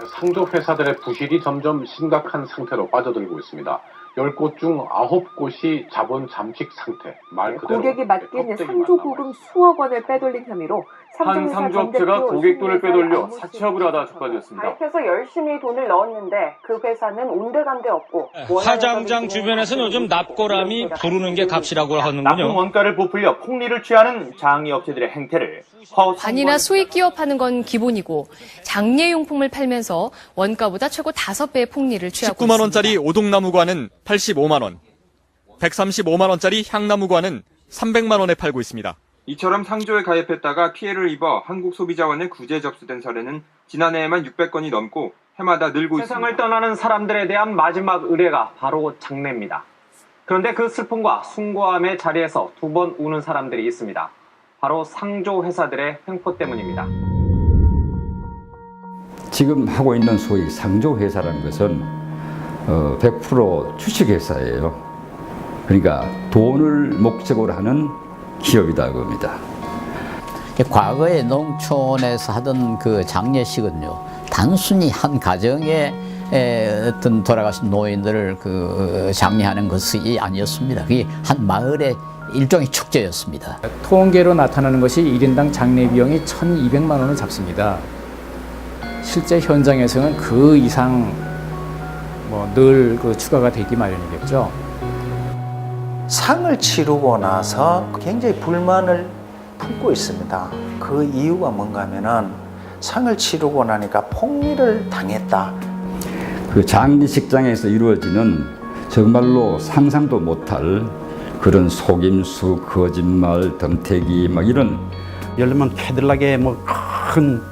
상조 회사들의 부실이 점점 심각한 상태로 빠져들고 있습니다. 10곳 중 9곳이 자본 잠식 상태. 말 그대로 고객이 맡긴 상조 부금 수억 원을 빼돌린 혐의로 한 상조업체가 고객 돈을 빼돌려 사채업을 하다 적발되었습니다. 가입해서 열심히 돈을 넣었는데 그 회사는 온데간데 없고 사장장 주변에서는 요즘 납고람이 부르는 게 값이라고 나쁜 하는군요. 원가를 부풀려 폭리를 취하는 장의업체들의 행태를 관이나 수익 기업하는 건 기본이고 장례용품을 팔면서 원가보다 최고 5배의 폭리를 취하고 19만 원짜리 오동나무관은 85만 원, 135만 원짜리 향나무관은 300만 원에 팔고 있습니다. 이처럼 상조에 가입했다가 피해를 입어 한국소비자원에 구제 접수된 사례는 지난해에만 600건이 넘고 해마다 늘고 있습니다. 세상을 떠나는 사람들에 대한 마지막 의뢰가 바로 장례입니다. 그런데 그 슬픔과 숭고함의 자리에서 두 번 우는 사람들이 있습니다. 바로 상조 회사들의 횡포 때문입니다. 지금 하고 있는 소위 상조 회사라는 것은 100% 주식회사예요. 그러니까 돈을 목적으로 하는 기업이다 그겁니다. 과거에 농촌에서 하던 그 장례식은요, 단순히 한 가정에 어떤 돌아가신 노인들을 그 장례하는 것이 아니었습니다. 그게 한 마을의 일종의 축제였습니다. 통계로 나타나는 것이 1인당 장례 비용이 1,200만 원을 잡습니다. 실제 현장에서는 그 이상 늘 그 추가가 되기 마련이겠죠. 상을 치르고 나서 굉장히 불만을 품고 있습니다. 그 이유가 뭔가 하면은 상을 치르고 나니까 폭리를 당했다. 그 장례식장에서 이루어지는 정말로 상상도 못할 그런 속임수, 거짓말, 덤태기 막 이런. 예를 들면 캐딜락에 큰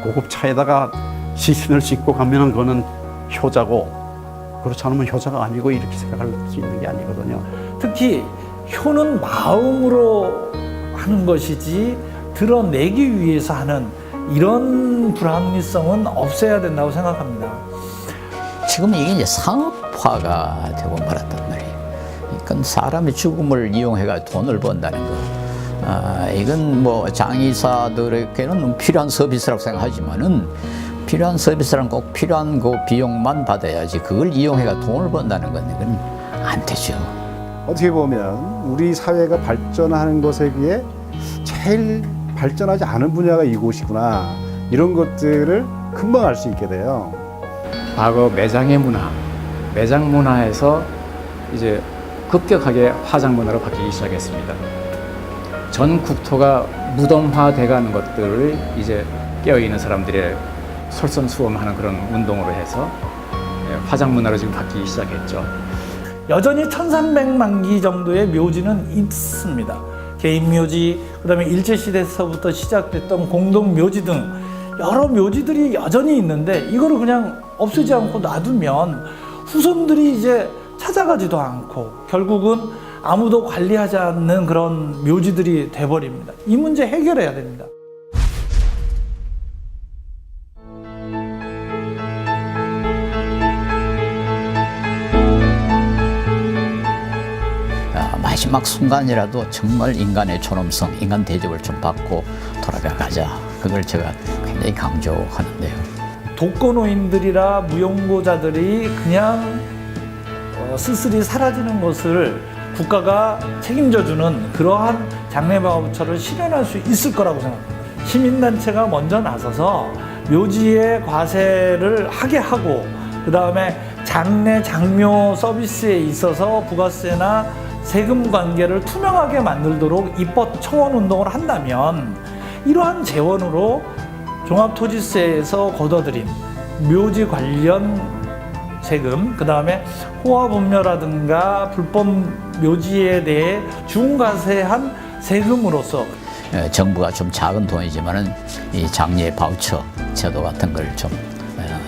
고급 차에다가 시신을 싣고 가면은 그거는 효자고, 그렇지 않으면 효자가 아니고 이렇게 생각할 수 있는 게 아니거든요. 특히 효는 마음으로 하는 것이지 드러내기 위해서 하는 이런 불합리성은 없애야 된다고 생각합니다. 지금 이게 이제 상업화가 되고 말았단 말이에요. 그러니까 사람의 죽음을 이용해가 돈을 번다는 거. 이건 뭐 장의사들에게는 필요한 서비스라고 생각하지만은 필요한 서비스란 꼭 필요한 그 비용만 받아야지 그걸 이용해가 돈을 번다는 건 이건 안 되죠. 어떻게 보면 우리 사회가 발전하는 것에 비해 제일 발전하지 않은 분야가 이곳이구나, 이런 것들을 금방 알 수 있게 돼요. 과거 매장의 문화, 매장 문화에서 이제 급격하게 화장 문화로 바뀌기 시작했습니다. 전 국토가 무덤화돼가는 것들을 이제 깨어있는 사람들의 솔선수범하는 그런 운동으로 해서 화장 문화로 지금 바뀌기 시작했죠. 여전히 1300만기 정도의 묘지는 있습니다. 개인 묘지, 그다음에 일제시대에서부터 시작됐던 공동 묘지 등 여러 묘지들이 여전히 있는데 이거를 그냥 없애지 않고 놔두면 후손들이 이제 찾아가지도 않고 결국은 아무도 관리하지 않는 그런 묘지들이 돼버립니다. 이 문제 해결해야 됩니다. 마지막 순간이라도 정말 인간의 존엄성, 인간 대접을 좀 받고 돌아가 가자. 그걸 제가 굉장히 강조하는데요. 독거노인들이라 무용고자들이 그냥 쓸쓸히 사라지는 것을 국가가 책임져주는 그러한 장례방업처를 실현할 수 있을 거라고 생각합니다. 시민단체가 먼저 나서서 묘지의 과세를 하게 하고, 그 다음에 장례, 장묘 서비스에 있어서 부가세나 세금 관계를 투명하게 만들도록 입법 청원 운동을 한다면 이러한 재원으로 종합토지세에서 걷어들인 묘지 관련 세금, 그 다음에 호화분묘라든가 불법 묘지에 대해 중과세한 세금으로서 정부가 좀 작은 돈이지만은 이 장례 바우처 제도 같은 걸 좀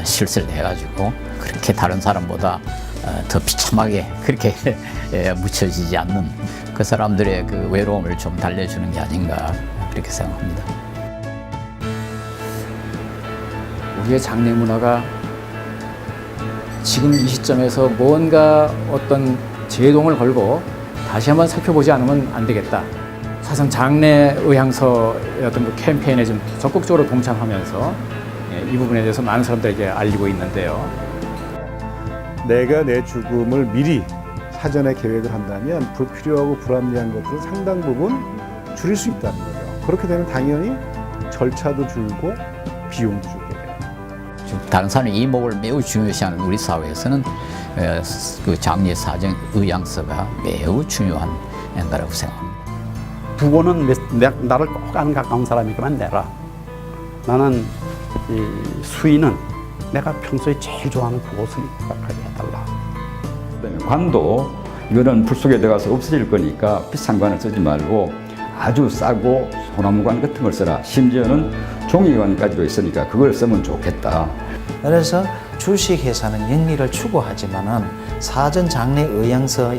실시를 해가지고 그렇게 다른 사람보다 더 비참하게 그렇게 묻혀지지 않는 그 사람들의 그 외로움을 좀 달래주는 게 아닌가 그렇게 생각합니다. 우리의 장례 문화가 지금 이 시점에서 뭔가 어떤 제동을 걸고 다시 한번 살펴보지 않으면 안 되겠다. 사실상 장례 의향서의 어떤 그 캠페인에 좀 적극적으로 동참하면서 이 부분에 대해서 많은 사람들에게 알리고 있는데요. 내가 내 죽음을 미리 사전에 계획을 한다면 불필요하고 불합리한 것들은 상당 부분 줄일 수 있다는 거죠. 그렇게 되면 당연히 절차도 줄고 비용도 줄게 돼요. 지금 다른 사람의 이목을 매우 중요시하는 우리 사회에서는 그 장례 사정 의향서가 매우 중요한 거라고 생각합니다. 부고는 나를 꼭 아는 가까운 사람이기만 내라. 나는 이 수의는 내가 평소에 제일 좋아하는 그곳을 입각하게 해달라. 관도 이거는 불 속에 들어가서 없어질 거니까 비싼 관을 쓰지 말고 아주 싸고 소나무관 같은 걸 써라. 심지어는 종이관까지도 있으니까 그걸 쓰면 좋겠다. 그래서 주식회사는 영리를 추구하지만은 사전 장례 의향서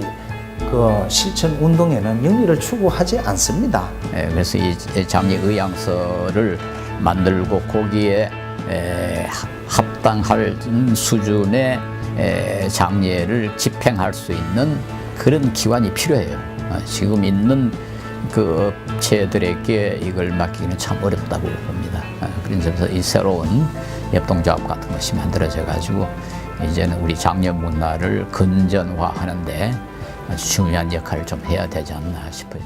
그 실천 운동에는 영리를 추구하지 않습니다. 그래서 이 장례 의향서를 만들고 거기에 합당할 수준의 장례를 집행할 수 있는 그런 기관이 필요해요. 지금 있는 그 업체들에게 이걸 맡기기는 참 어렵다고 봅니다. 그런 점에서 이 새로운 협동조합 같은 것이 만들어져 가지고 이제는 우리 장례 문화를 건전화하는데 아주 중요한 역할을 좀 해야 되지 않나 싶어요.